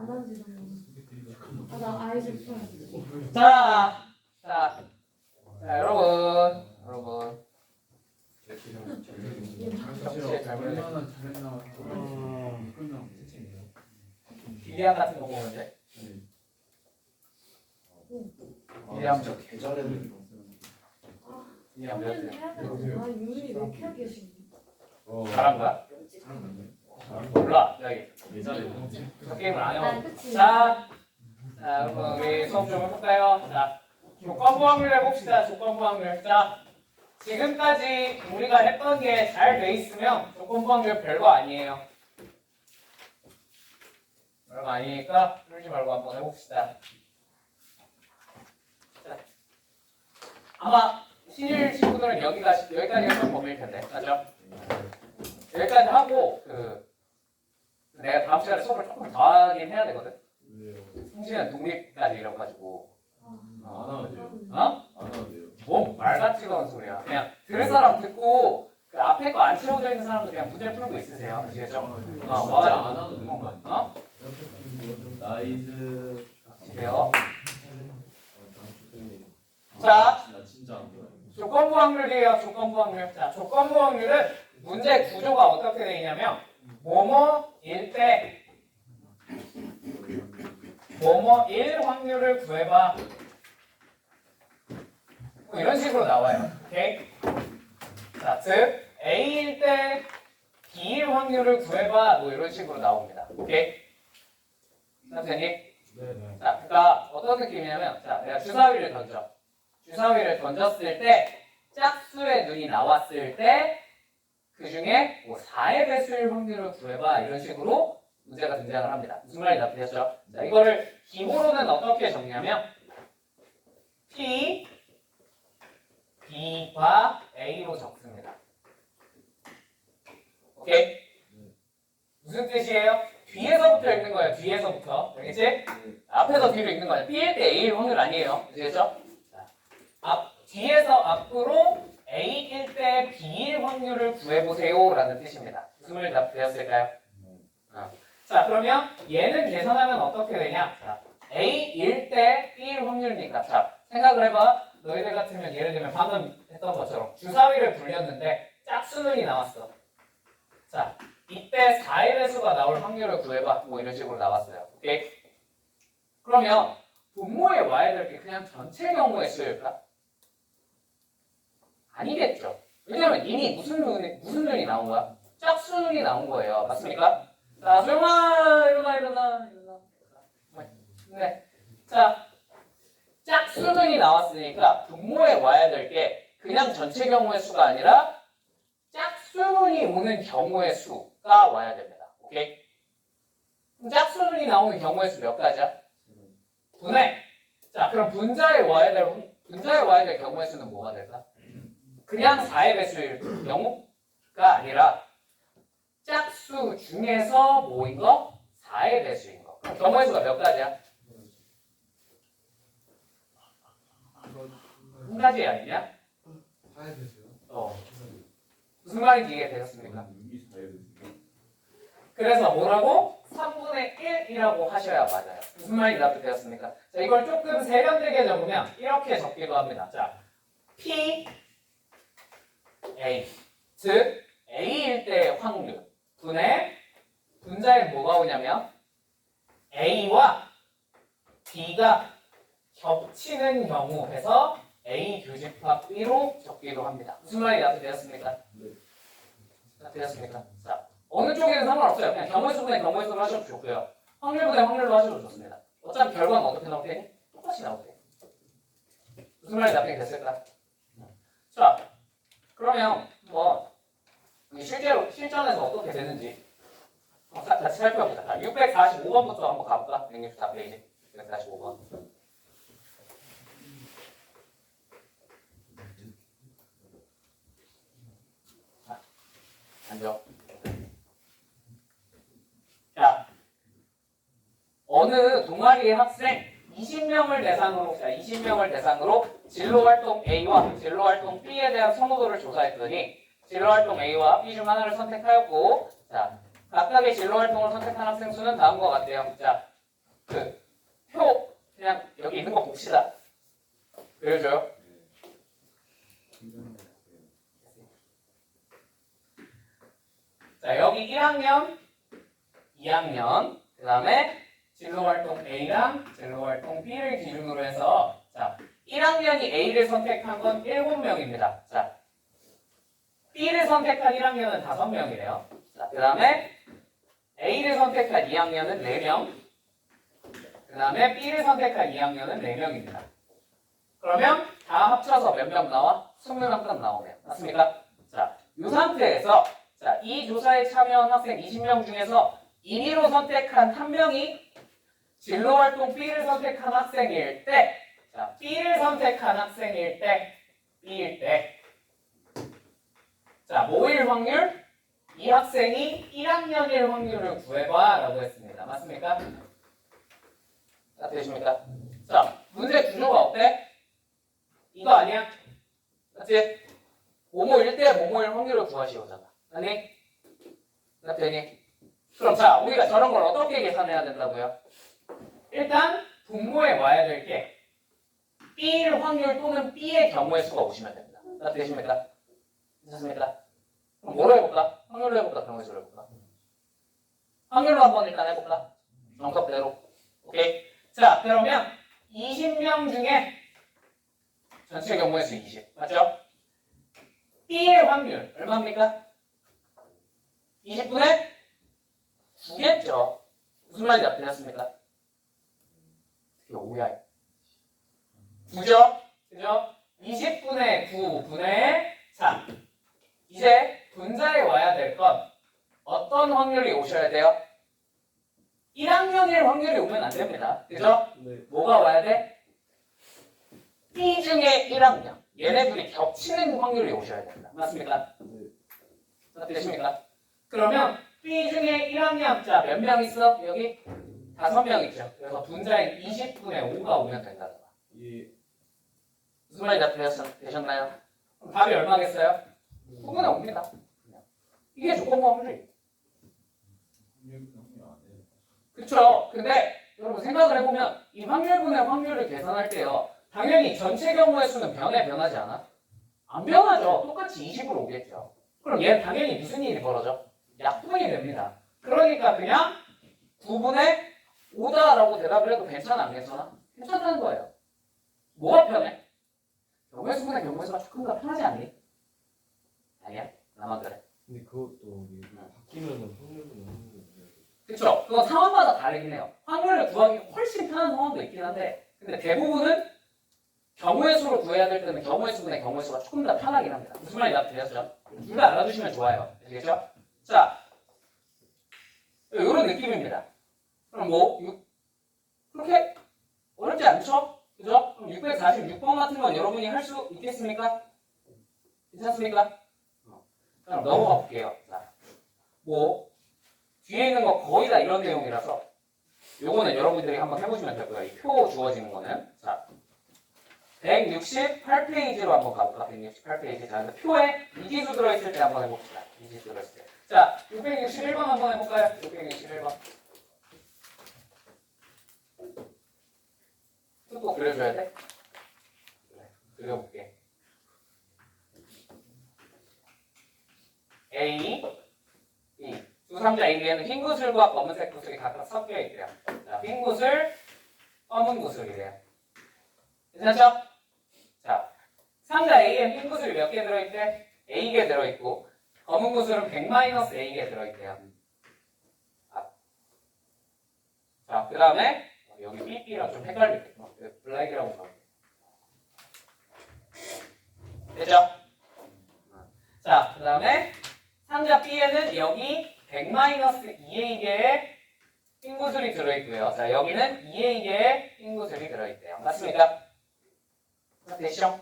하는지 나 아이 좀 써야지. 자, 여러분. 얼마나 잘했나. 비리함 같은 거 보는데. 비리함 저 계절에는 비리함 몇 형님 해야 되는데. 아 유리 왜 이렇게 하기 싫어? 잘한 거야? 몰라. 여기 저 게임을 안 아 해요. 그치. 자, 여러분 우리 수업 좀 해볼까요? 자, 조건부 확률 해봅시다. 조건부 확률. 자, 지금까지 우리가 했던 게 잘 돼 있으면 조건부 확률 별거 아니에요. 별거 아니니까 그러지 말고 한번 해봅시다. 자, 아마 신일 친구들은 여기까지 했던 범위일 텐데, 맞죠? 여기까지 하고 내가 다음 시간에 수업을 조금 더 하긴 해야 되거든. 성실한 독립까지 이래가지고 안 하면 돼요. 어? 안 하면 돼요. 뭐 말같지가 않은 소리야. 그냥 들을 사람 듣고 그 앞에 거 안 채워져 있는 사람도 그냥 문제 푸는 거 있으세요. 아시겠죠? 진짜 맞아. 안 하면 되는 거 아니야? 어? 나이스. 돼요. 자, 나 진짜 안 돼. 조건부 확률이에요. 조건부 확률. 자, 조건부 확률은 문제 구조가 어떻게 되어 있냐면 뭐뭐일 때 뭐뭐일 확률을 구해봐. 뭐 이런 식으로 나와요. 오케이? 자, 즉 A일 때 B일 확률을 구해봐. 뭐 이런 식으로 나옵니다. 오케이? 선생님? 네네. 자, 그러니까 어떤 느낌이냐면, 자, 내가 주사위를 던져. 주사위를 던졌을 때 짝수의 눈이 나왔을 때 그 중에 뭐 4의 배수일 확률을 구해봐. 이런 식으로 문제가 등장을 합니다. 무슨 말인지 아시겠죠? 자, 이거를 기호로는 어떻게 적냐면 P, B과 A로 적습니다. 오케이? 무슨 뜻이에요? 뒤에서부터 읽는 거예요. 뒤에서부터. 알겠지? 앞에서 뒤로 읽는 거예요. B일 때 A일 확률 아니에요. 아시겠죠? 뒤에서 앞으로 A일 때 B일 확률을 구해보세요. 라는 뜻입니다. 무슨 말인지 되었을까요? 자, 그러면 얘는 계산하면 어떻게 되냐? 자, A일 때 B일 확률이니까. 자, 생각을 해봐. 너희들 같으면 예를 들면 방금 했던 것처럼 주사위를 굴렸는데 짝수눈이 나왔어. 자, 이때 4의 배수가 나올 확률을 구해봐. 뭐 이런 식으로 나왔어요. 오케이? 그러면 분모에 와야 될 게 그냥 전체 경우의 수일까? 아니겠죠. 왜냐면 이미 무슨 눈이 나온 거야? 짝수눈이 나온 거예요. 맞습니까? 자, 소영아, 일어나. 네. 자, 짝수눈이 나왔으니까 분모에 와야 될 게 그냥 전체 경우의 수가 아니라 짝수눈이 오는 경우의 수가 와야 됩니다. 오케이? 그럼 짝수눈이 나오는 경우의 수 몇 가지야? 분해. 자, 그럼 분자에 와야 될 경우의 수는 뭐가 될까? 그냥 4의 배수일 경우가 아니라 짝수 중에서 뭐인 거? 4의 배수인 거. 그럼 경우의 수가 몇 가지야? 한 가지 아니냐? 사야 되세요. 무슨 말인지 이해되셨습니까? 그래서 뭐라고? 3분의 1이라고 하셔야 맞아요. 무슨 말인지 납득되었습니까? 자, 이걸 조금 세련되게 적으면 이렇게 적기도 합니다. 자, P, A. 즉, A일 때의 확률. 분의 분자에 뭐가 오냐면 A와 B가 겹치는 경우 해서 A 교집합 B로 적기도 합니다. 무슨 말이 납득되었습니까? 납득되었습니까? 자, 어느 쪽에는 상관없어요. 그냥 경우의 수로 하셔도 좋고요. 확률분의 확률로 하셔도 좋습니다. 어차피 결과는 어떻게 나올 테니? 똑같이 나올 테니. 무슨 말이 납득이 됐을까? 자, 그러면 뭐 실제로 실전에서 어떻게 되는지 같이 살펴보자. 645번부터 한번 가볼까? 164페이지 645번. 앉아. 자, 어느 동아리의 학생 20명을 대상으로 진로활동 A와 진로활동 B에 대한 선호도를 조사했더니 진로활동 A와 B 중 하나를 선택하였고, 자, 각각의 진로활동을 선택한 학생 수는 다음과 같아요. 자, 여기 있는 거 봅시다. 그려줘요. 자, 여기 1학년, 2학년, 그 다음에 진로활동 A랑 진로활동 B를 기준으로 해서 자, 1학년이 A를 선택한 건 7명입니다. 자, B를 선택한 1학년은 5명이래요. 자, 그 다음에 A를 선택한 2학년은 4명, 그 다음에 B를 선택한 2학년은 4명입니다. 그러면 다 합쳐서 몇 명 나와? 20명 나오네요. 맞습니까? 자, 이 상태에서 자, 이 조사에 참여한 학생 20명 중에서 임의로 선택한 1명이 진로활동 B를 선택한 학생일 때, 자, B를 선택한 학생일 때, B일 때, 자, 뭐일 확률? 이 학생이 1학년일 확률을 구해봐 라고 했습니다. 맞습니까? 자, 되십니까? 자, 문제 구조가 어때? 이거 아니야? 맞지? 모모일 때 모모일 확률을 구하시오잖아. 아니? 나 되니? 그럼 자, 우리가 저런 걸 어떻게 계산해야 된다고요? 일단 분모에 와야 될 게 B일 확률 또는 B의 경우의 수가 오시면 됩니다. 나 되십니까? 괜찮습니까? 그럼 뭐로 해볼까? 확률로 해볼까? 경우의 수로 해볼까? 확률로 한번 일단 해볼까? 정석대로. 오케이? 자, 그러면 20명 중에 전체 경우의 수 20. 맞죠? B의 확률 얼마입니까? 20분의 9겠죠. 무슨 말인지 들렸습니까? 이거 5야. 9죠? 그죠? 20분의 9분의 자, 이제 분자에 와야 될 건 어떤 확률이 오셔야 돼요? 1학년일 확률이 오면 안 됩니다. 그죠? 네. 뭐가 와야 돼? B 중에 1학년. 얘네 둘이 겹치는 확률이 오셔야 됩니다. 맞습니까? 네. 되십니까? 그러면 B 중에 1학년 자 몇 명 있어? 여기 5명 있죠. 그래서 분자에 20분의 5가 오면 된다는 거야. 예. 무슨 말이 다 되셨나요? 그럼 답이 얼마겠어요? 9분의 5입니다. 이게 조건부 확률이에요. 그쵸? 근데 여러분 생각을 해보면 이 확률분의 확률을 계산할 때요. 당연히 전체 경우의 수는 변하지 않아? 안 변하죠. 똑같이 20으로 오겠죠. 그럼 얘는 당연히 무슨 일이 벌어져? 약분이 됩니다. 그러니까 그냥 9분의 5다라고 대답을 해도 괜찮아 안 괜찮아? 괜찮다는 거예요. 뭐가 편해? 경우의 수분의 경우의 수가 조금 더 편하지 않니? 아니야? 나만 그래. 근데 그것도 이게 바뀌면은 확률은 그쵸? 그건 상황마다 다르긴 해요. 확률을 구하기 훨씬 편한 상황도 있긴 한데 근데 대부분은 경우의 수를 구해야 될 때는 경우의 수분의 경우의 수가 조금 더 편하긴 합니다. 무슨 말인지 들렸죠? 둘 다 알아두시면 좋아요. 되겠죠? 자, 이런 느낌입니다. 그럼 뭐 그렇게 어렵지 않죠? 그죠? 그럼 646번 같은 건 여러분이 할 수 있겠습니까? 괜찮습니까? 그럼 넘어가 볼게요. 자, 뭐 뒤에 있는 거 거의 다 이런 내용이라서 요거는 여러분들이 한번 해보시면 될 거예요. 이 표 주어지는 거는 자 168페이지로 한번 가볼까? 168페이지. 자, 표에 이지수 들어있을 때 한번 해봅시다. 이지수 들어있을 때. 자, 661번 한번 해볼까요? 661번. 또 그려줘야 돼? 그래, 그려볼게. A, B. 두 상자 A에는 흰 구슬과 검은색 구슬이 각각 섞여 있대요. 자, 흰 구슬, 검은 구슬이래요. 괜찮죠? 자, 상자 A에 흰 구슬이 몇 개 들어있대? A개 들어있고 검은 구슬은 100-A개 들어있대요. 자, 그 다음에 여기 BB랑 좀 헷갈리겠구나. 블랙이라고 나오네. 됐죠? 자, 그 다음에 상자 B에는 여기 100-2A개의 흰 구슬이 들어있고요. 자, 여기는 2A개의 흰 구슬이 들어있대요. 맞습니까? 되시죠?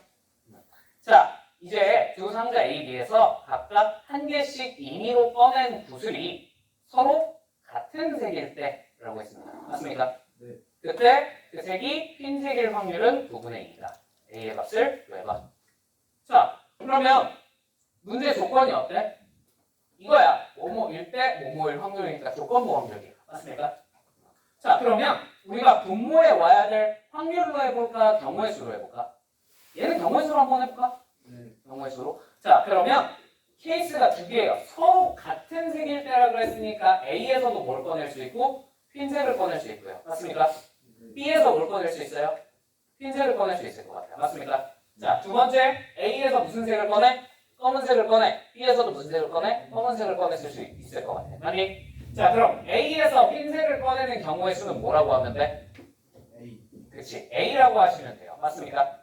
자, 이제 두 상자 A, B에서 각각 한 개씩 임의로 꺼낸 구슬이 서로 같은 색일 때라고 했습니다. 맞습니까? 네. 그때 그 색이 흰색일 확률은 9분의 2이다. A의 값을 구해봐. 자, 그러면 문제 조건이 어때? 이거야. 뭐뭐일 때 뭐뭐일 확률이니까 조건부 확률이야. 맞습니까? 자, 그러면 우리가 분모에 와야 될 확률로 해볼까? 경우의 수로 해볼까? 얘는 경우의 수로 한번 해볼까? 경우의 수로. 자, 그러면 케이스가 두 개예요. 서로 같은 색일 때라 그랬으니까 A에서도 뭘 꺼낼 수 있고 흰색을 꺼낼 수 있고요. 맞습니까? B에서 뭘 꺼낼 수 있어요? 흰색을 꺼낼 수 있을 것 같아요. 맞습니까? 자, 두 번째 A에서 무슨 색을 꺼내? 검은색을 꺼내. B에서도 무슨 색을 꺼내? 검은색을 꺼냈을 수 있을 것 같아요. 아니? 자, 그럼 A에서 흰색을 꺼내는 경우의 수는 뭐라고 하면 돼? A. 그렇지. A라고 하시면 돼요. 맞습니까?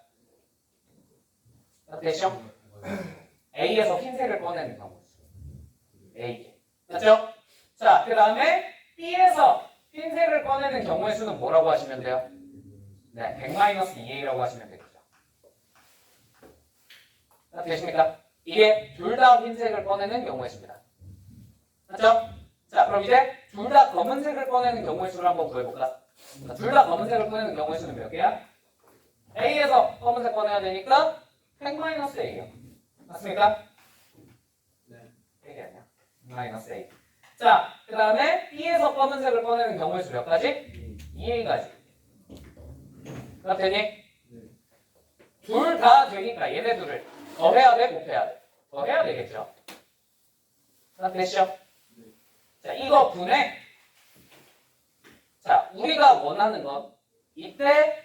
됐죠? A에서 흰색을 꺼내는 경우 수. A. 맞죠? 자, 그 다음에 B에서 흰색을 꺼내는 경우의 수는 뭐라고 하시면 돼요? 네, 100-2A라고 하시면 되겠죠. 되십니까? 이게 둘 다 흰색을 꺼내는 경우의 수입니다. 맞죠? 자, 그럼 이제 둘 다 검은색을 꺼내는 경우의 수를 한번 구해볼까? 둘 다 검은색을 꺼내는 경우의 수는 몇 개야? A에서 검은색 꺼내야 되니까 100-A요. 맞습니까? 네. A가 아니야. -A. 자, 그 다음에 B에서 검은색을 꺼내는 경우의 수 몇 가지? 2A가지. 그럼 되니? 네. 둘 다 되니까 얘네 둘을 더해야 돼? 곱해야 돼? 더해야 되겠죠? 그럼 됐죠? 자, 이거 분해. 자, 우리가 원하는 건 이때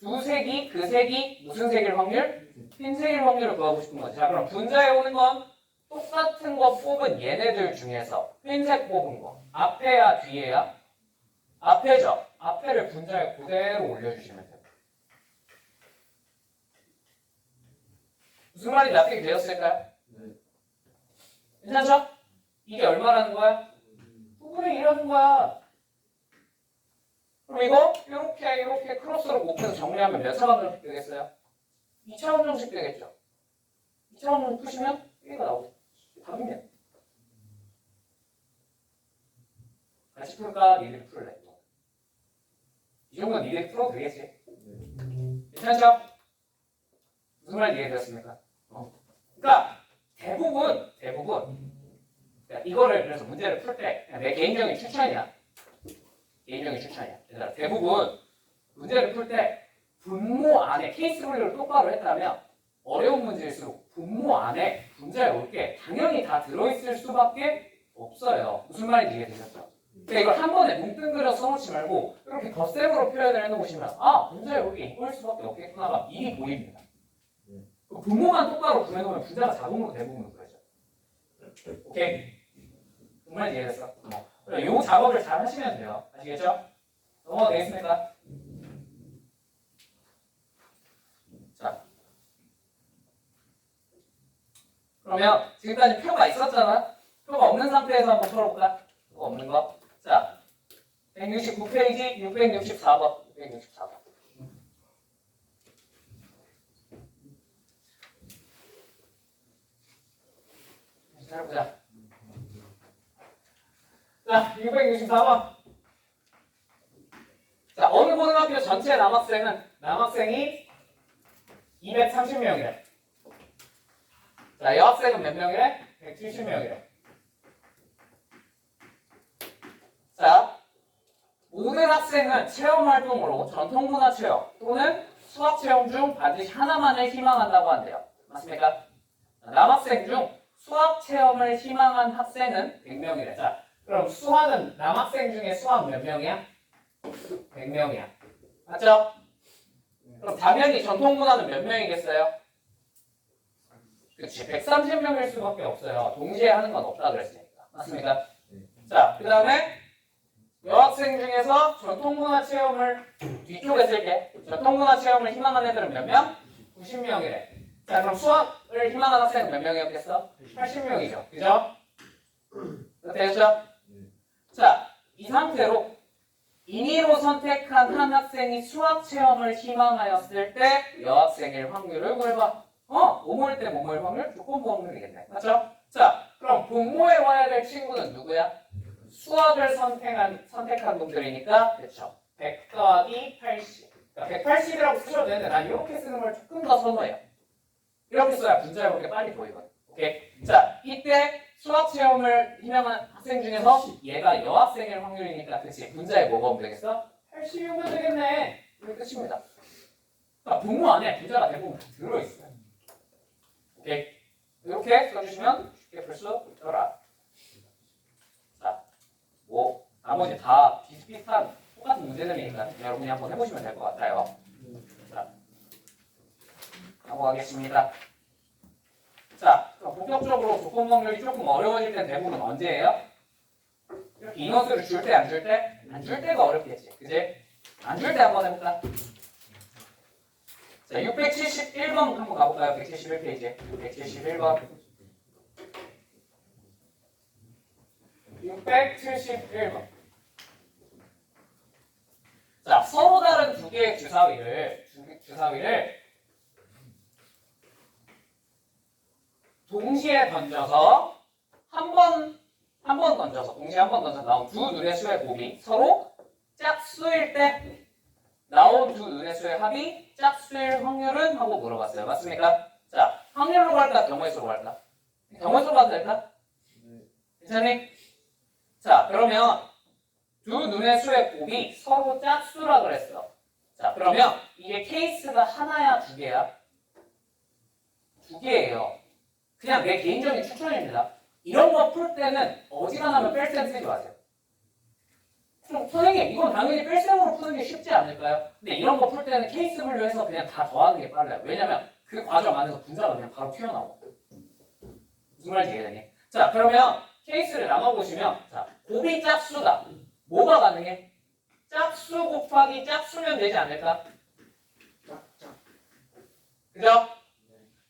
두 색이 그 색이 무슨 색일 확률? 흰색일 확률을 구하고 싶은 거지. 자, 그럼 분자에 오는 건 똑같은 거 뽑은 얘네들 중에서 흰색 뽑은 거 앞에야 뒤에야? 앞에죠. 앞에를 분자에 그대로 올려주시면 돼요. 무슨 말인지 납득이 되었을까요? 네. 괜찮죠? 이게 얼마라는 거야? 9분의 1이라는 거야. 그럼 이거 이렇게 크로스로 곱해서 정리하면 몇 차원으로 되겠어요? 2차원 정식 되겠죠? 2차원으로 푸시면 1가 나오죠. 답입니다. 같이 풀까? 니들이 풀래. 이 정도는 니들이 풀어도 되겠지? 괜찮죠? 무슨 말인지 이해되었습니까? 그러니까 대부분 그러니까 이거를 그래서 문제를 풀 때 내 개인적인 추천이야. 얘들아, 대부분 문제를 풀 때 분모 안에 케이스 분류를 똑바로 했다면 어려운 문제일수록 분모 안에 분자에 올 게 당연히 다 들어있을 수밖에 없어요. 무슨 말인지 이해되셨죠? 그러니까 이걸 한 번에 뭉뚱그려 써놓지 말고 이렇게 덧셈으로 표현을 해놓으시면 아, 분자에 올 게 이거일 수밖에 없겠구나가 이미 보입니다. 분모만 똑바로 구해놓으면 분자가 자동으로 대부분 그러죠. 오케이? 정말 이해됐어? 이 작업을 잘 하시면 돼요. 아시겠죠? 넘어가 되겠습니까? 자, 그러면 지금까지 표가 있었잖아? 표가 없는 상태에서 한번 풀어볼까? 표가 없는 거. 자, 169페이지 664번. 664번. 해보자. 자, 664번. 자, 어느 고등학교 전체 남학생이 230명이래. 자, 여학생은 몇 명이래? 170명이래. 자, 모든 학생은 체험활동으로 전통문화 체험 또는 수학 체험 중 반드시 하나만을 희망한다고 한대요. 맞습니까? 남학생 중 수학 체험을 희망한 학생은 100명이래. 자, 그럼 수학은 남학생 중에 수학 몇 명이야? 100명이야. 맞죠? 그럼 당연히 전통문화는 몇 명이겠어요? 그렇지. 130명일 수밖에 없어요. 동시에 하는 건 없다 그랬으니까. 맞습니까? 자, 그 다음에 여학생 중에서 전통문화 체험을 뒤쪽에 쓸게. 전통문화 체험을 희망한 애들은 몇 명? 90명이래. 자, 그럼 수학을 희망한 학생은 몇 명이었겠어? 80명이죠. 그죠? 됐죠? 자, 이 상태로 임의로 선택한 한 학생이 수학 체험을 희망하였을 때 여학생일 확률을 구해봐. 모모일 때 모모일 확률 조건부 확률이겠네. 맞죠? 자, 그럼 분모에 와야 될 친구는 누구야? 수학을 선택한 놈들이니까 그렇죠. 100 더하기 80. 그러니까 180이라고 쓰셔도 되는데 난 이렇게 쓰는 걸 조금 더 선호해요. 이렇게 써야 분자가 그렇게 빨리 보이거든. 오케이? 자, 이때 수학 체험을 희망한 학생 중에서 얘가 여학생일 확률이니까 그치 분자에 뭐가 오면 되겠어? 80이면 되겠네. 이게 끝입니다. 그러니까 분모 안에 분자가 대부분 들어있어요. 오케이. 이렇게 써주시면 쉽게 풀 수 있더라. 자, 뭐 나머지 다 비슷비슷한 똑같은 문제들이니까 여러분이 한번 해보시면 될 것 같아요. 자, 넘어가겠습니다. 자, 그럼 본격적으로 조건 확률이 조금 어려워질 땐 대부분 언제예요? 이렇게 인원수를 줄 때, 안 줄 때? 안 줄 때가 어렵겠지. 그지? 안 줄 때 한번 해볼까? 자, 671번 한번 가볼까요? 171페이지. 671번. 671번. 자, 서로 다른 두 개의 주사위를 동시에 던져서 동시에 한 번 던져서 나온 두 눈의 수의 곱이 서로 짝수일 때 나온 두 눈의 수의 합이 짝수일 확률은? 하고 물어봤어요. 맞습니까? 자, 확률로 갈까? 경우의 수로 갈까? 경우의 수로 가도 될까? 괜찮니? 자, 그러면 두 눈의 수의 곱이 서로 짝수라 그랬어. 자, 그러면 이게 케이스가 하나야, 두 개야? 두 개예요. 그냥 내 개인적인 추천입니다. 이런 거 풀 때는 어지간하면 뺄셈 쓰지 마세요. 그럼 선생님, 이건 당연히 뺄셈으로 푸는 게 쉽지 않을까요? 근데 이런 거 풀 때는 케이스 분류해서 그냥 다 더하는 게 빨라요. 왜냐면 그 과정 안에서 분자가 그냥 바로 튀어나오고. 무슨 말인지 이해되니? 자, 그러면 케이스를 나눠보시면, 자, 곱이 짝수다. 뭐가 가능해? 짝수 곱하기 짝수면 되지 않을까? 그죠?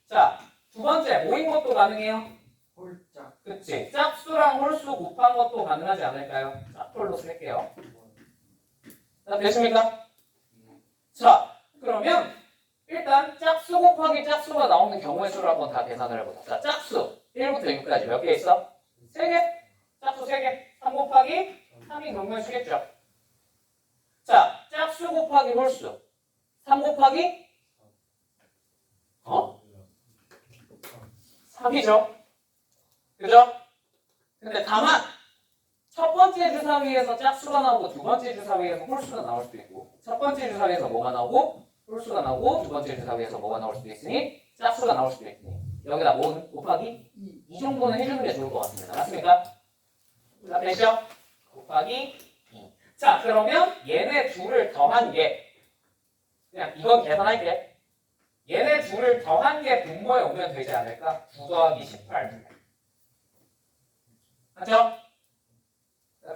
자, 두 번째, 모인 것도 가능해요? 홀짝. 그치? 짝수랑 홀수 곱한 것도 가능하지 않을까요? 자, 홀로 쓸게요. 자, 됐습니까? 자, 그러면 일단 짝수 곱하기 짝수가 나오는 경우의 수를 한번 다 계산을 해보자. 자, 짝수 1부터 6까지 몇 개 있어? 3개? 짝수 3개. 3 곱하기 3이 경우의 수겠죠? 자, 짝수 곱하기 홀수 3 곱하기 3이죠? 그죠? 근데 다만 첫 번째 주사위에서 짝수가 나오고 두 번째 주사위에서 홀수가 나올 수도 있고 첫 번째 주사위에서 뭐가 나오고 홀수가 나오고 두 번째 주사위에서 뭐가 나올 수도 있으니 짝수가 나올 수도 있으니 여기다 뭐 곱하기 2 정도는 해주는 게 좋을 것 같습니다. 맞습니까? 자, 됐죠? 곱하기 2. 자, 그러면 얘네 둘을 더한 게 그냥 이건 계산할게. 얘네 둘을 더한 게 분모에 오면 되지 않을까? 9 더하기 18. 맞죠?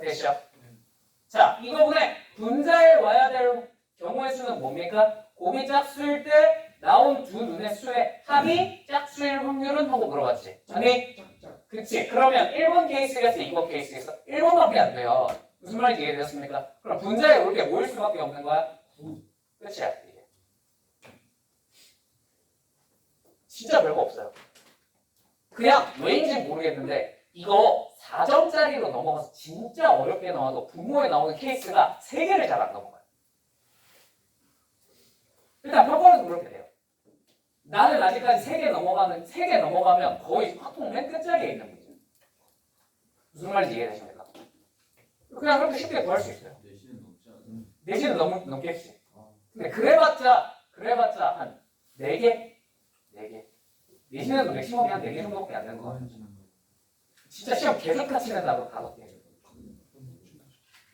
됐죠? 자, 이 부분에 분자에 와야 될 경우의 수는 뭡니까? 곱이 짝수일 때 나온 두 눈의 수의 합이 짝수일 확률은? 하고 물어봤지. 아니? 그치. 그러면 1번 케이스겠어? 2번 케이스겠어? 1번밖에 안 돼요. 무슨 말인지 이해되셨습니까? 그럼 분자에 이렇게 모일 수밖에 없는 거야? 끝이야. 이게. 진짜 별거 없어요. 그냥 왜인지 모르겠는데 이거 4점짜리로 넘어가서 진짜 어렵게 나와도 분모에 나오는 케이스가 3개를 잘 안 넘어가요. 일단 평가에서 그렇게 돼요. 나는 아직까지 3개 넘어가면 거의 확통 맨 끝자리에 있는 거죠. 무슨 말인지 이해되십니까? 그냥 그렇게 쉽게 구할 수 있어요. 내신은 넘지 않아요? 내신은 넘겠지. 근데 그래봤자 한 4개? 4개. 내신은 맥시멈이 한 4개 정도밖에 안 되는 거 같아요. 진짜 시험 계속같이 낸다고 5개.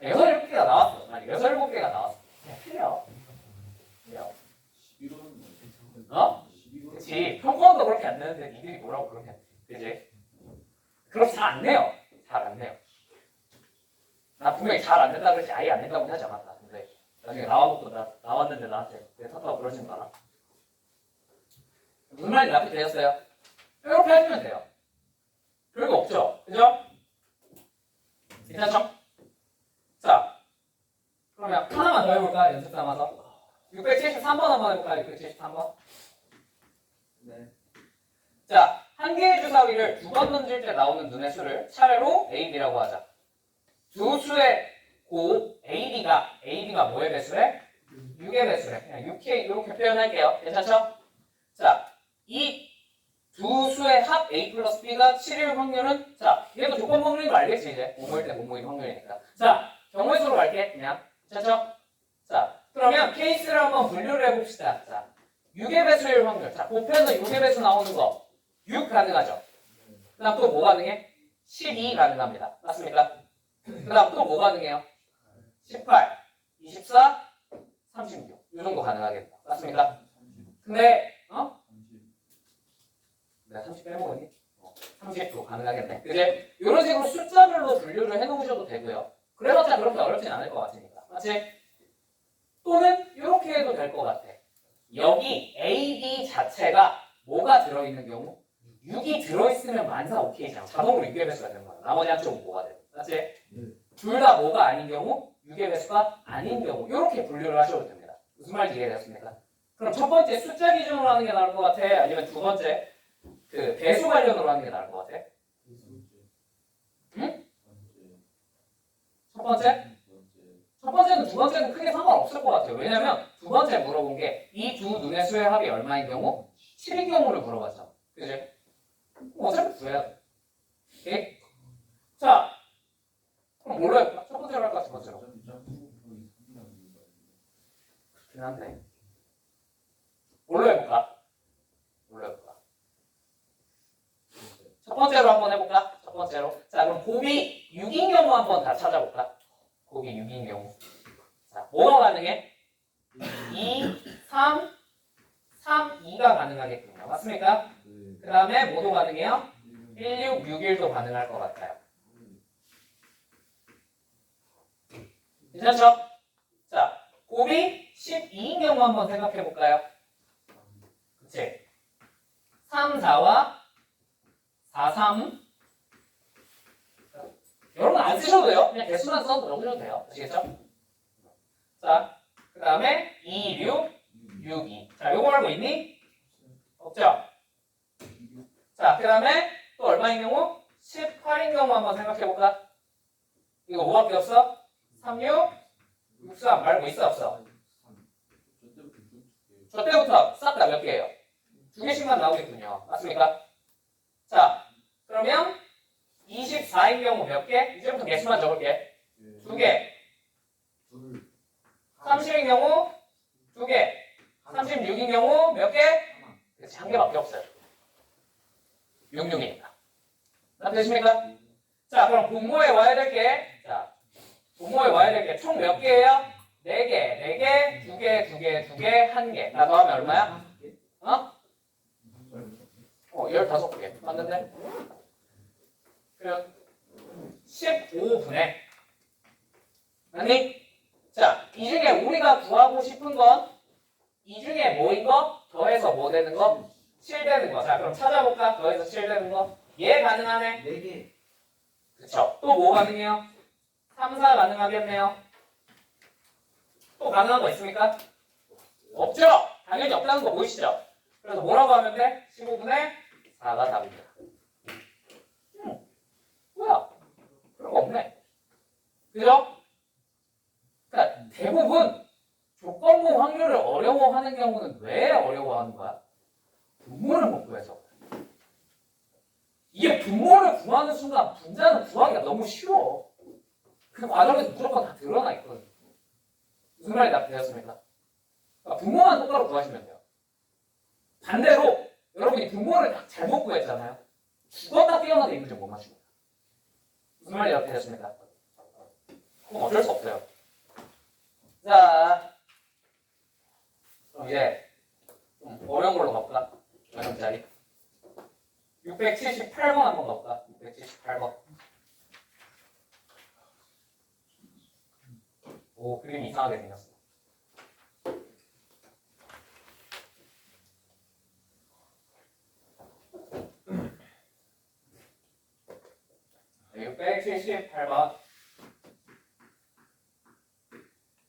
6, 7개가 나왔어. 아니 6, 7개가 나왔어. 그냥 틀려. 11월은 어? 그치. 평가원도 그렇게 안 내는데 니들이 뭐라고 그렇게 안 내. 그치? 그럼 잘 안 내요. 잘 안 내요. 나 분명히 잘 안 낸다 그러지 아예 안 낸다고 하지 않았다. 근데 나중에 나왔는데 나한테 내 탓하고 그러지는 마라. 무슨 말인지 납득 되셨어요? 이렇게 해주면 돼요. 별거 없죠? 그죠? 괜찮죠? 자, 그러면 하나만 더 해볼까? 연습 삼아서 673번 한번 해볼까요? 673번. 네. 자, 한 개의 주사위를 2번 던질 때 나오는 눈의 수를 차례로 A, B라고 하자. 두 수의 곱 AB가 뭐의 배수래? 6의 배수래. 그냥 6K 이렇게 표현할게요. 괜찮죠? 자, 이 두 수의 합 A 플러스 B가 7일 확률은 자 얘도 조건 확률인 거 알겠지 이제 모모일 때 모모일 확률이니까 자 경우의 수로 갈게 그냥 괜찮죠? 자 그러면 케이스를 한번 분류를 해봅시다. 자 6의 배수일 확률 자 곱해서 6의 배수 나오는 거 6 가능하죠? 그 다음 또 뭐 가능해? 12 가능합니다. 맞습니까? 그 다음 또 뭐 가능해요? 18, 24, 36 이 정도 가능하겠다. 맞습니까? 근데 내가 30 빼먹었니? 30도 가능하겠네. 그지? 이런 식으로 숫자별로 분류를 해놓으셔도 되고요. 그래봤자 그렇게 어렵진 않을 것 같으니까. 맞지? 또는 이렇게 해도 될 것 같아. 여기 A, B 자체가 뭐가 들어있는 경우? 6이 들어있으면 만사 오케이잖아. 자동으로 6의 배수가 되는 거야. 나머지 한쪽은 뭐가 돼? 맞지? 둘 다 뭐가 아닌 경우? 6의 배수가 아닌 경우. 이렇게 분류를 하셔도 됩니다. 무슨 말인지 이해되셨습니까? 그럼 첫 번째 숫자 기준으로 하는 게 나을 것 같아? 아니면 두 번째 그 배수 관련으로 하는 게 나을 것 같아? 응? 첫 번째? 첫 번째는 두 번째는 크게 상관없을 것 같아요. 왜냐면 두 번째 물어본 게 이 두 눈의 수의 합이 얼마인 경우? 7인 경우를 물어봤죠. 그지? 어차피 구해야 돼. 오케이? 자, 그럼 뭘로 해볼까? 첫 번째로 할까? 두 번째로? 그렇긴 한데. 뭘로 해볼까? 뭘로 해볼까? 첫 번째로 한번 해볼까? 첫 번째로. 자, 그럼 곱이 6인 경우 한번 다 찾아볼까? 곱이 6인 경우. 자, 뭐가 가능해? 2, 3, 3, 2가 가능하겠군요. 맞습니까? 그 다음에 뭐도 가능해요? 1, 6, 6, 1도 가능할 것 같아요. 괜찮죠? 자, 곱이 12인 경우 한번 생각해 볼까요? 그치? 3, 4와 4, 3 여러분 안 쓰셔도 돼요. 그냥 개수만 써도 넣으셔도 돼요. 아시겠죠? 자, 그 다음에 2, 6, 6, 2 자, 요거 알고 있니? 없죠? 자, 그 다음에 또 얼마인 경우? 18인 경우 한번 생각해 볼까? 이거 뭐밖에 없어? 3, 6, 6, 3 말고 있어 없어? 저 때부터 싹 다 몇 개예요? 두 개씩만 나오겠군요. 맞습니까? 자, 그러면 24인 경우 몇 개? 이제부터 개수만 적을게. 두 개. 30인 경우 두 개. 36인 경우 몇 개? 그렇지, 한 개밖에 없어요. 66이니까. 되십니까? 자, 그럼 분모에 와야 될 게, 자, 분모에 와야 될 게 총 몇 개예요? 4개, 4개, 2개, 2개, 2개, 1개. 나 더하면 얼마야? 15개. 맞는데? 그럼 15분의 아니? 자, 이 중에 우리가 구하고 싶은 건 이 중에 뭐인 거? 더해서 뭐 되는 거? 7 되는 거. 자, 그럼 찾아볼까? 더해서 7 되는 거. 얘 가능하네? 4개. 그쵸. 또 뭐 가능해요? 3, 4 가능하겠네요. 또 가능한 거 있습니까? 없죠? 당연히 없다는 거 보이시죠? 그래서 뭐라고 하면 돼? 15분의 4가 답입니다. 뭐야? 그런 거 없네. 그죠? 그러니까 대부분 조건부 확률을 어려워하는 경우는 왜 어려워하는 거야? 분모를 못 구해서. 이게 분모를 구하는 순간 분자는 구하기가 너무 쉬워. 그 과정에서 무조건 다 드러나 있거든. 무슨 말이 되셨습니까? 그러니까 분모만 똑바로 구하시면 돼요. 반대로 여러분이 분모를 딱 잘못 구했잖아요. 죽었다 깨어나도 이 문제 못 맞춥니다. 무슨 말이 되셨습니까? 그건 어쩔 수 없어요. 자, 그럼 이제 좀 어려운 걸로 가볼까? 몇 점짜리? 678번 한번 가볼까? 678번. 오, 그림 이상하게 생겼어. 네, 678번.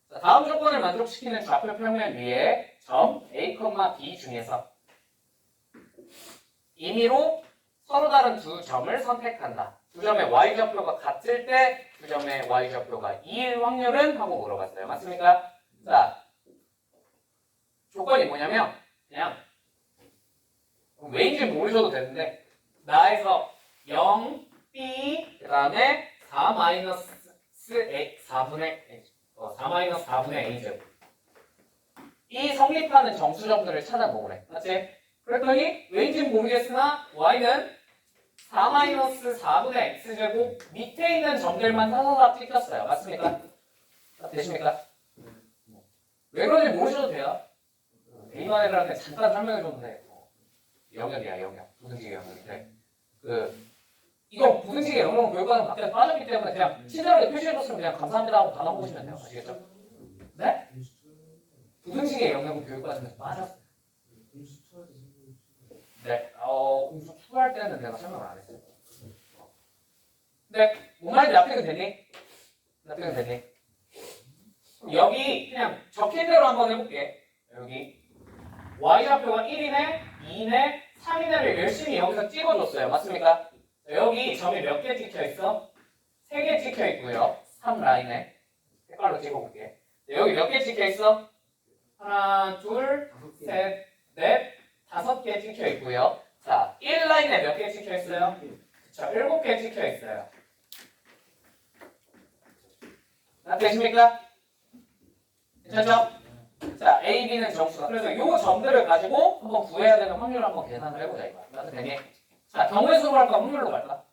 자, 다음 조건을 만족시키는 좌표 평면 위에 점 A, B 중에서 임의로 서로 다른 두 점을 선택한다. 두 점의 y좌표가 같을 때 두 점의 y좌표가 2일 확률은? 하고 물어봤어요. 맞습니까? 자, 조건이 뭐냐면 그냥 왜인지 모르셔도 되는데 나에서 0, B 그 다음에 4 마이너스 A 4분의 4분의 A제곱 이 성립하는 정수점들을 찾아보래. 맞지? 그랬더니 왜인지는 모르겠으나 Y는 4 마이너스 4분의 X제곱 밑에 있는 점들만 사사사 찍혔어요. 맞습니까? 되십니까? 왜 그런지 모르셔도 돼요. A반 애들한테 잠깐 설명해줘도 돼. 영역이야, 영역. 부등식의 영역인데 이거 부등식의 영역은 교육과정 밖에 빠졌기 때문에 그냥 친절하게 표시해줬으면 그냥 감사합니다 하고 받아보시면 돼요. 아시겠죠? 네? 부등식의 영역은 교육과정에서 빠졌어요. 네, 공수 추가할 때는 내가 설명을 안 했어요. 근데 뭔 말인지 납득은 되니? 납득은 되니? 여기 그냥 적힌 대로 한번 해볼게. 여기 y좌표가 1이네, 2이네, 3이네를 열심히 여기서 찍어줬어요. 맞습니까? 여기 점이 몇 개 찍혀 있어? 3개 찍혀 있고요. 3라인에 색깔로 찍어볼게. 여기 몇 개 찍혀 있어? 하나, 둘, 셋, 넷, 5개 찍혀 있고요. 자, 1라인에 몇 개 찍혀 있어요? 그쵸, 7개 찍혀 있어요. 되십니까? 괜찮죠? 자, A, B는 정수다. 그래서 이 점들을 가지고 한번 구해야 되는 확률을 한번 계산을 해보자 이거야. 나도 되니? 자, 경우의 수로 갈까? 확률로 갈까?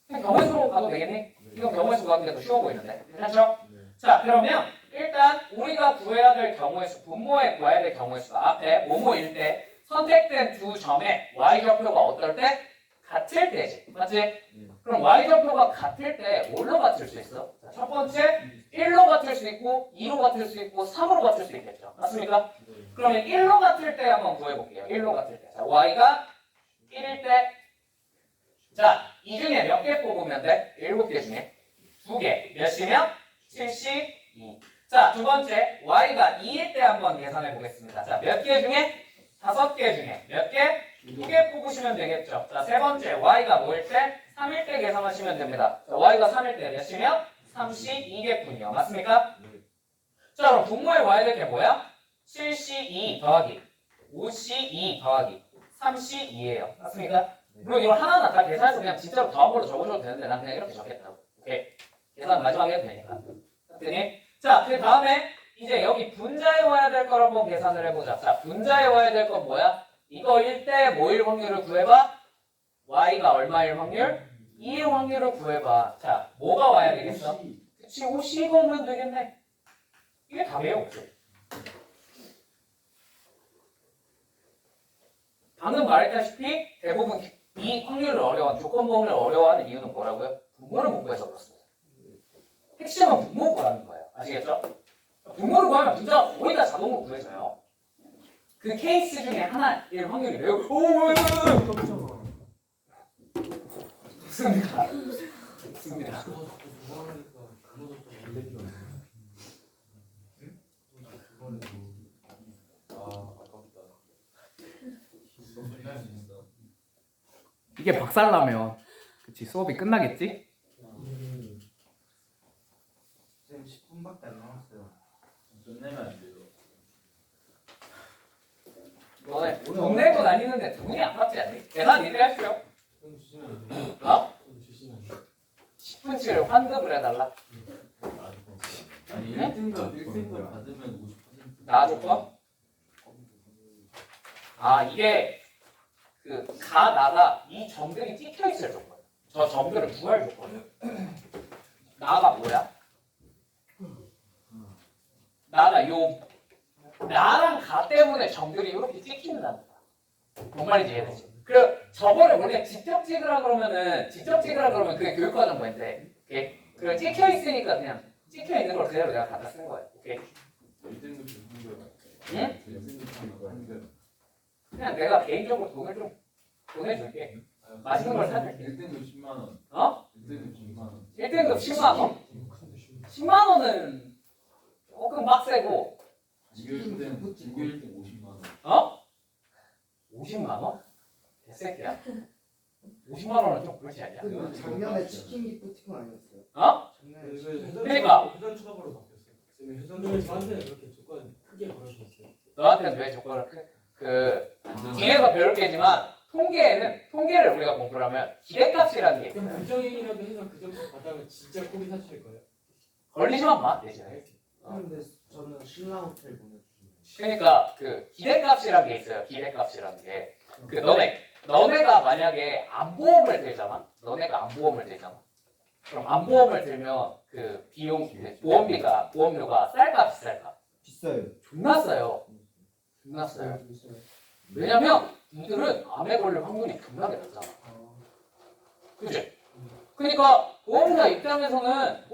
그냥 경우의 수로 가도 되겠니? 이건 경우의 수가 하는 게 더 쉬워 보이는데. 괜찮죠? 자, 그러면 일단 우리가 구해야 될 경우의 수, 분모에 구해야 될 경우의 수가 앞에 뭐뭐일 때 선택된 두 점의 y좌표가 어떨 때? 같을 때지. 맞지? 그럼 y좌표가 같을 때 뭘로 같을 수 있어? 자, 첫 번째 1로 같을 수 있고 2로 같을 수 있고 3으로 같을 수 있겠죠. 맞습니까? 그러면 1로 같을 때 한번 구해볼게요. 1로 같을 때. 자, y가 1일 때. 자, 이 중에 몇 개 뽑으면 돼? 7개 중에 2개. 몇이면? 72. 자, 두 번째 y가 2일 때 한번 계산해 보겠습니다. 자, 몇 개 중에? 5개 중에 몇 개? 2개 뽑으시면 되겠죠. 자, 세 번째 y가 뭐일 때? 3일 때 계산하시면 됩니다. 자, y가 3일 때 몇이면? 32개군요. 맞습니까? 자, 그럼 분모에 와야 될 게 뭐야? 7C2 더하기 5C2 더하기 3C2예요. 맞습니까? 물론 이걸 하나하나 다 계산해서 그냥 진짜로 더한 걸로 적어줘도 되는데 난 그냥 이렇게 적겠다고. 오케이. 계산 마지막에 해도 되니까. 그랬더니 자, 그 다음에 이제 여기 분자에 와야 될 걸 한번 계산을 해보자. 자, 분자에 와야 될 건 뭐야? 이거일 때 뭐일 확률을 구해봐? y가 얼마일 확률? 2의 확률을 구해봐. 자, 뭐가 와야 되겠어? 그치, 50이 오면 되겠네. 이게 답이에요, 없어. 방금 말했다시피 대부분 이 확률을 조건 범위를 어려워하는 이유는 뭐라고요? 분모를 못 구해서 그렇습니다. 핵심은 분모 구하는 거예요. 아시겠죠? 분모를 구하면 분자가 거의 다 자동으로 구해져요. 그 케이스 중에 하나일 확률이 매우 좋습니다. 좋습니다. 이게 박살나면 그치 수업이 끝나겠지? 지금 10분밖에 안 남았어요. 끝내면 안 돼요. 너네 돈 내고 다니는데 돈이 아깝지 않니? 계산 이래 하시오. 어? 10분치를 환급을 해달라. 아니 응? 1등급 받으면 50%. 나 조건? 아, 이게 나가 이 점들이 찍혀 있을 조건. 저 점들을 구할 조건. 나가 뭐야? 나랑 가 때문에 점들이 이렇게 찍힌다는 거야. 뭔 말인지 이해되지? 그리고 저거를 원래 직접 찍으라 그러면 그게 교육과정 뭐인데, 오케이? 그리고 찍혀 있으니까 그냥 찍혀 있는 걸 그대로 내가 갖다 쓴 거야. 오케이? 1등급 주는 응? 1등급 한글. 그냥 내가 개인적으로 돈을 좀 보내줄게. 맛있는 걸 사줄게. 1등급 10만 원. 어? 1등급 10만 원. 1등급 10만 원? 10만 원은 조금 빡세고, 지교 1등 50만 원. 어? 50만 원? 개새끼야? 50만 원은 좀 그렇지 않냐? 작년에 치킨 기프티콘 아니었어요? 어? 작년에 그러니까. 회전 추가로 바뀌었어요. 쌤이 회전 추가 저한테는 그렇게 조건 크게 걸어줬어요. 너한테는 왜 조건을 뒤에서 배울 게지만 통계를 우리가 공부를 하면 기대값이라는 게 그럼 있어요. 부정행위라도 해서 그 점수 받아면 진짜 꼬리 사실 거예요? 걸리지만 마 대신에. 근데 저는 신라 호텔 보내주시면. 그러니까 그 기대값이라는 게 있어요. 기대값이라는 게. 그 너네가 만약에 안보험을 들잖아. 너네가 안보험을 들잖아. 그럼 안보험을 들면 그 비용 보험료가 쌀까 비쌀까? 비싸요. 존나 싸요. 존나 싸요. 왜냐면 니들은 암에 걸릴 확률이 존나게 낮잖아. 그치? 그러니까 보험사 입장에서는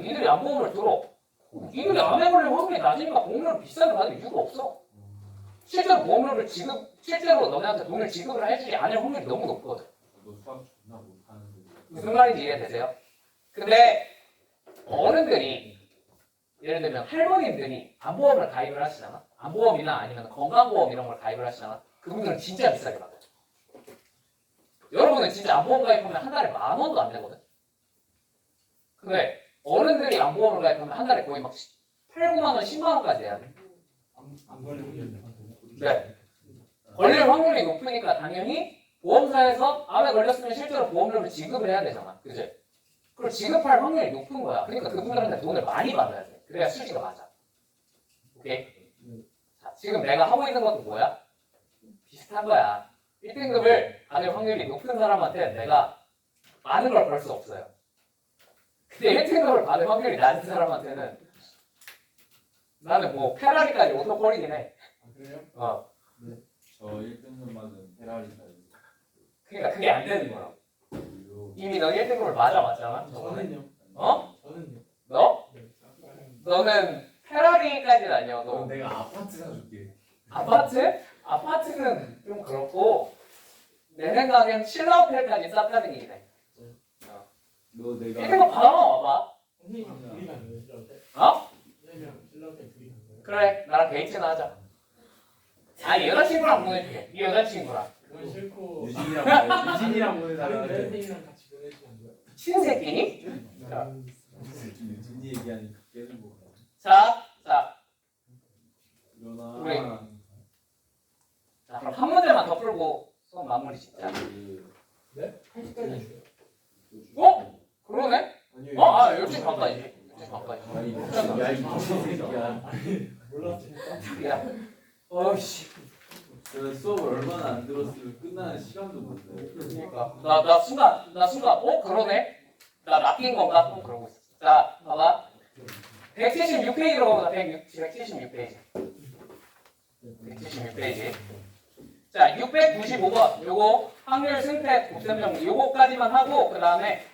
니들이 안보험을 들어. 니들이 암에 걸릴 확률이 낮으니까 보험료를 비싸게 받을 이유가 없어. 실제로 너네한테 돈을 지급을 해주지 않을 확률이 너무 높거든. 너 수학 존나 못하는데. 무슨 말인지 이해되세요? 근데 어른들이 예를 들면 할머님들이 안보험을 가입을 하시잖아. 안보험이나 아니면 건강보험 이런 걸 가입을 하시잖아. 그분들은 진짜 비싸게 받아요. 여러분은 진짜 안보험 가입하면 한 달에 10,000원도 안 되거든. 근데 어른들이 안보험을 가입하면 한 달에 거의 막 8, 9만 원, 10만 원까지 해야 돼. 안 걸리는 네. 걸릴 확률이 높으니까 당연히 보험사에서 암에 걸렸으면 실제로 보험료를 지급을 해야 되잖아. 그지? 그걸 지급할 확률이 높은 거야. 그러니까 그분들한테 돈을 많이 받아야 돼. 그래야 수지가 맞아. 오케이? 자, 지금 내가 하고 있는 것도 뭐야? 비슷한 거야. 1등급을 받을 확률이 높은 사람한테 내가 많은 걸 벌 수 없어요. 근데 1등급을 받을 확률이 낮은 사람한테는 나는 뭐 페라리까지 오토 버리긴 해. 아 그래요? 저 1등급만은 페라리까지. 그러니까 그게 안 되는 거야. 이미 너 1등급을 맞았잖아. 저는요. 어? 저는요. 너? 네. 너는 페라리까지는 아니어도 그럼 내가 아파트 사줄게. 아파트? 아파트는 좀 그렇고 내 생각엔 신라호텔까지 싹 가는 게 돼. 너 내가. 1등급 받아만 와봐. 선생님 둘이 간 거예요? 실라호텔? 어? 선생님이랑 실라호텔 둘이 간 거예요? 그래 나랑 데이트나 하자. 아 여자친구랑 보내줄게. 네 여자친구랑. 그건 싫고 유진이랑 보내달라. 다른 선생님이랑 같이 보내주면 안 돼요? 친새끼니? 유진이 얘기하니까 깨는 거. 자 일어나. 우리. 자 그럼 한 문제만 더 풀고 수업 마무리 짓자. 네? 80까지 줘요. 어? 그러네? 아니요. 아 10시 반까지. 10시 반까지. 아니 야이 미친 새끼야. 몰랐으니까. 야 어이씨. 내가 수업을 얼마나 안 들었으면 끝나는 시간도 못 돼. 그러니까 나 순간 그러네? 나 낚인 건가? 또 그러고 있어. 자 봐봐 176페이지로 가보자. 176페이지 176페이지 자 695번 요거 확률 승패 곱셈 정리 요거까지만 하고 그 다음에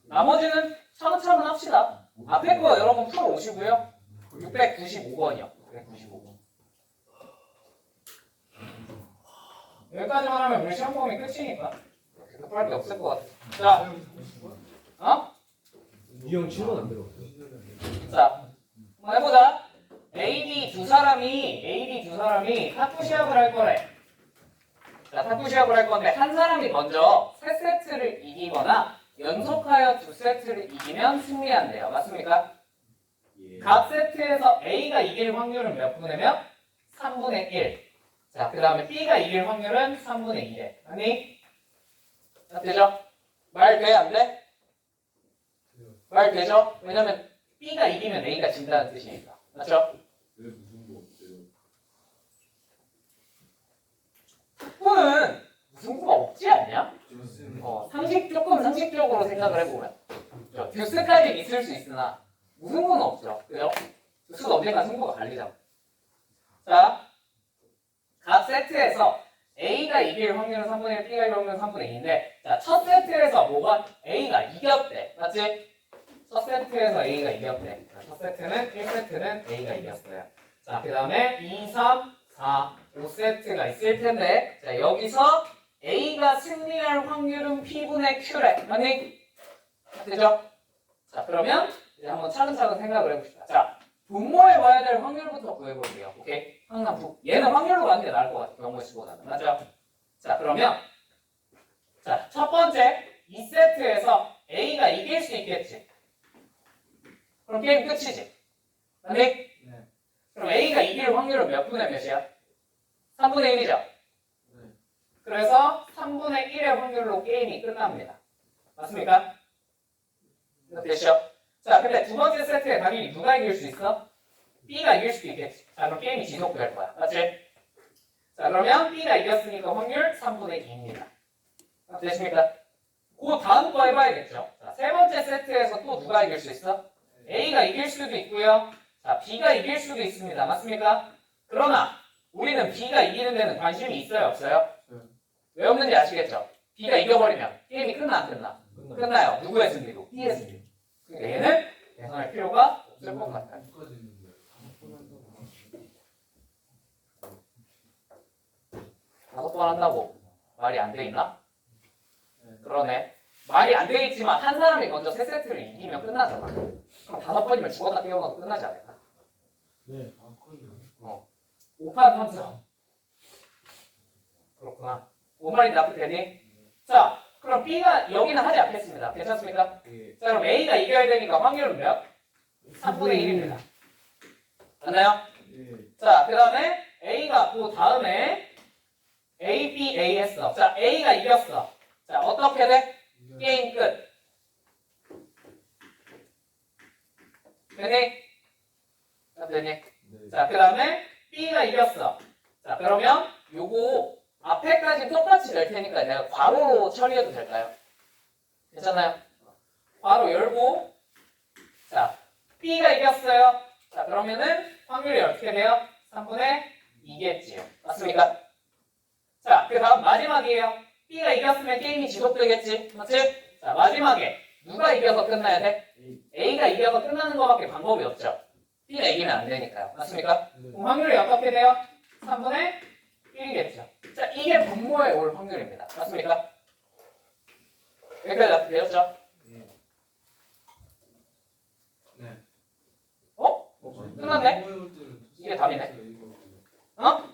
나머지는 차근차근 합시다. 앞에 거 여러분 풀어 오시고요. 695번이요. 695번. 여기까지만 하면 우리 시험 범위 끝이니까 급할 게 없을 것 같아. 자, 어? 이형 7번 안 들어갔어요. 자, 한번 해보자. A, B 두 사람이 탁구 시합을 할 거래. 자, 탁구 시합을 할 건데 한 사람이 먼저 세 세트를 이기거나 연속하여 두 세트를 이기면 승리한대요. 맞습니까? 예. 각 세트에서 A가 이길 확률은 몇 분의면? 3분의 1. 자, 그 다음에 B가 이길 확률은 3분의 2래. 아니? 되죠? 말 돼? 안 돼? 말 되죠? 왜냐면 B가 이기면 A가 진다는 뜻이니까. 맞죠? 왜 무슨 거 없어요? 탁구는 승부가 없지 않냐? 좋습니다. 상식적으로 생각을 해보면 듀스까지 있을 수 있으나 무승부는 없죠. 그죠? 듀스도 언젠가 승부가 갈리잖아. 자, 각 세트에서 A가 이길 확률은 3분의 1, B가 이길 확률은 3분의 2인데 자, 첫 세트에서 뭐가 A가 이겼대. 맞지? 첫 세트에서 A가 이겼대. 자, 첫 세트는 1세트는 A가 이겼어요. 자, 그 다음에 2, 3, 4, 5세트가 있을 텐데 자, 여기서 A가 승리할 확률은 P분의 Q래. 아니? 되죠? 자, 그러면 이제 한번 차근차근 생각을 해봅시다. 자, 분모에 봐야 될 확률부터 구해볼게요. 오케이? 항상 얘는 확률로 가는 게 나을 것 같아. 명모식보다는. 맞죠? 자, 그러면 자, 첫 번째 2세트에서 A가 이길 수 있겠지. 그럼 게임 끝이지. 맞니? 네. 그럼 A가 이길 확률은 몇 분의 몇이야? 3분의 1이죠. 네. 그래서 3분의 1의 확률로 게임이 끝납니다. 맞습니까? 됐죠? 자, 근데 두 번째 세트에 당연히 누가 이길 수 있어? B가 이길 수도 있겠지. 자, 그럼 게임이 지속될 거야. 맞지? 자, 그러면 B가 이겼으니까 확률 3분의 2입니다. 되십니까? 그 다음 거 해봐야겠죠. 자, 세 번째 세트에서 또 누가 이길 수 있어? A가 이길 수도 있고요. 자, B가 이길 수도 있습니다. 맞습니까? 그러나 우리는 B가 이기는 데는 관심이 있어요? 없어요? 왜 없는지 아시겠죠? B가 이겨버리면 게임이 끝나 안 끝나? 끝나요. 누구의 승리로? B의 승리로. 그러니까 얘는 계산할 필요가 없을 것 같아요. 다섯 번 한다고 말이 안 돼 있나? 그러네. 말이 안 돼 있지만 한 사람이 먼저 세 세트를 이기면 끝나잖아. 그럼 다섯 번이면 죽었다 깨어나도 끝나지 않을까? 네. 5판 3선. 그렇구나. 5만이 납득되니? 자, 그럼 B가 여기는 하지 않겠습니다. 괜찮습니까? 예. 자, 그럼 A가 이겨야 되니까 확률은 몇? 3분의 1입니다. 맞나요? 예. 자, 그 다음에 A가 그 다음에 A, B, A 했어. 자, A가 이겼어. 자, 어떻게 돼? 게임 끝. 되니? 되니? 네. 자, 그 다음에 B가 이겼어. 자, 그러면 요거 앞에까지 똑같이 될 테니까 내가 괄호로 처리해도 될까요? 괜찮아요? 괄호 열고, 자, B가 이겼어요. 자, 그러면은 확률이 어떻게 돼요? 3분의 2겠지요. 맞습니까? 자, 그 다음 마지막이에요. B가 이겼으면 게임이 지속되겠지. 맞지? 자, 마지막에 누가 이겨서 끝나야 돼? A가 이겨서 끝나는 것밖에 방법이 없죠. B가 이기면 안 되니까요. 맞습니까? 네. 그럼 확률이 어떻게 돼요? 3분의 1이겠죠. 자, 이게 분모에 올 확률입니다. 맞습니까? 여기까지 되었죠? 네. 어? 끝났네? 이게 답이네. 어?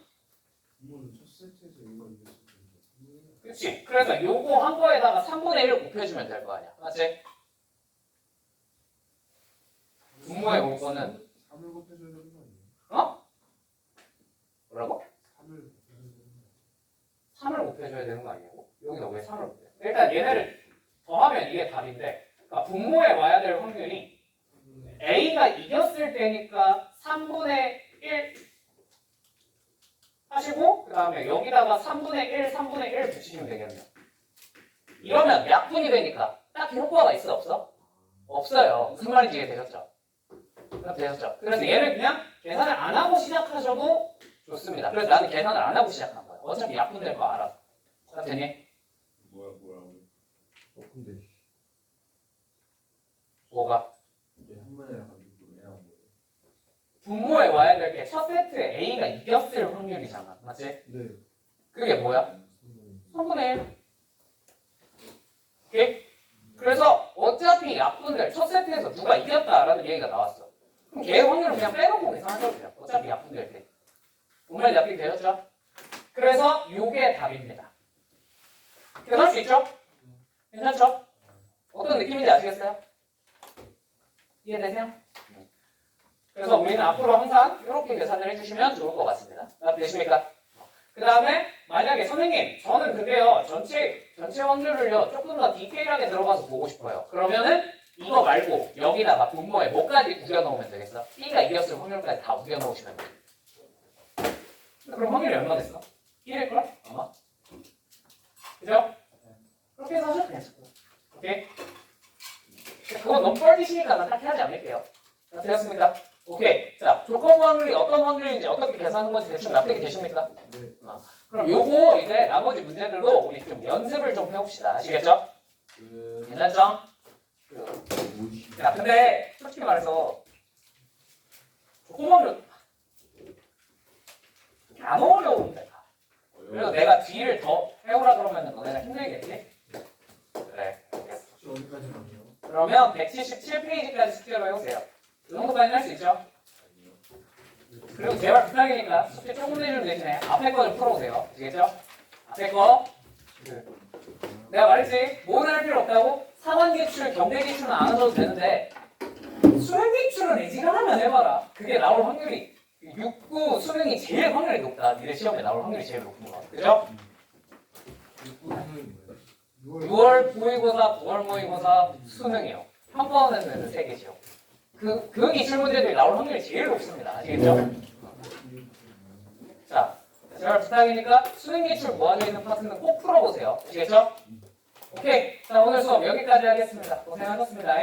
그치. 그래서 요거 한 거에다가 3분의 1을 곱해주면 될 거 아니야. 맞지? 분모에 올 거는 3을 곱해줘야 되는 거 아니에요? 어? 뭐라고? 3을 곱해줘야 되는 거 3을 곱해줘야 되는 거 아니냐고? 여기다 왜 3을 곱해? 일단 얘네를 더하면 이게 답인데, 그러니까 분모에 와야 될 확률이 아니에요? A가 이겼을 때니까 3분의 1 하시고, 그 다음에 여기다가 3분의 1, 3분의 1 붙이시면 되겠네요. 이러면 약분이 되니까 딱히 효과가 있어? 없어? 없어요. 무슨 말인지 이해되셨죠? 되셨죠? 그래서 얘를 그냥 계산을 안 하고 시작하셔도 좋습니다. 그래서 나는 계산을 안 하고 시작한 거야. 어차피 약분될 거 알아. 자, 되니? 뭐라고? 근데 뭐가? 한 번에 가지고 애랑 뭐예요? 분모에 와야 될 게 첫 세트에 A가 이겼을 확률이잖아. 맞지? 네. 그게 뭐야? 3분의 1. 오케이? 그래서 어차피 약분될 첫 세트에서 누가 이겼다라는 얘기가 나왔어. 그럼 걔의 확률은 그냥 빼놓고 계산하셔도 돼요. 어차피 약분될 때. 정말 약분이 되셨죠? 그래서 이게 답입니다. 계산할 수 있죠? 괜찮죠? 어떤 느낌인지 아시겠어요? 이해되세요? 그래서 우리는 앞으로 항상 이렇게 계산을 해주시면 좋을 것 같습니다. 되십니까? 그 다음에 만약에 선생님 저는 근데요 전체 확률을요 조금 더 디테일하게 들어가서 보고 싶어요. 그러면은 이거 말고 여기다가 분모에 뭐까지 우겨 넣으면 되겠어? B가 이겼을 확률까지 다 우겨 넣으시면 돼요. 그럼 확률이 얼마 됐어? 1일걸? 아마? 그죠? 그렇게 해서 하셔도 괜찮고. 오케이? 그건 너무 뻘짓이니까 난 딱히 하지 않을게요. 자, 되셨습니까? 오케이. 자, 조건 확률이 어떤 확률인지 어떻게 계산하는 건지 대충 납득이 되십니까? 네. 그럼 요거 이제 나머지 문제들도 우리 좀 연습을 좀 해봅시다. 아시겠죠? 괜찮죠? 야, 근데 솔직히 말해서 조건 확률 안 어려운데. 그래서 내가 뒤를 더 해오라 그러면 너네가 힘들겠지? 그래. 알겠어. 어디까지 가요? 그러면 177페이지까지 숙제로 해오세요. 이 정도까지 할 수 있죠? 그리고 제발 부탁이니까 숙제 조금 내주는 대신에 앞에 거 좀 풀어오세요. 아시겠죠? 앞에 거. 내가 말했지? 뭐는 할 필요 없다고? 상환기출, 경계기출은 안 하셔도 되는데 수능 기출은 애지간하면 해봐라. 그게 나올 확률이 6, 9 수능이 제일 확률이 높다. 니네 시험에 나올 확률이 제일 높은 거. 그죠? 6월 모의고사, 9월 모의고사, 수능이요. 한 번에 내는 3개 시험. 그 기출 문제들이 나올 확률이 제일 높습니다. 아시겠죠? 자, 제발 부탁이니까 수능 기출 모아져 있는 파트는 꼭 풀어보세요. 아시겠죠? 오케이. 자, 오늘 수업 여기까지 하겠습니다. 고생하셨습니다.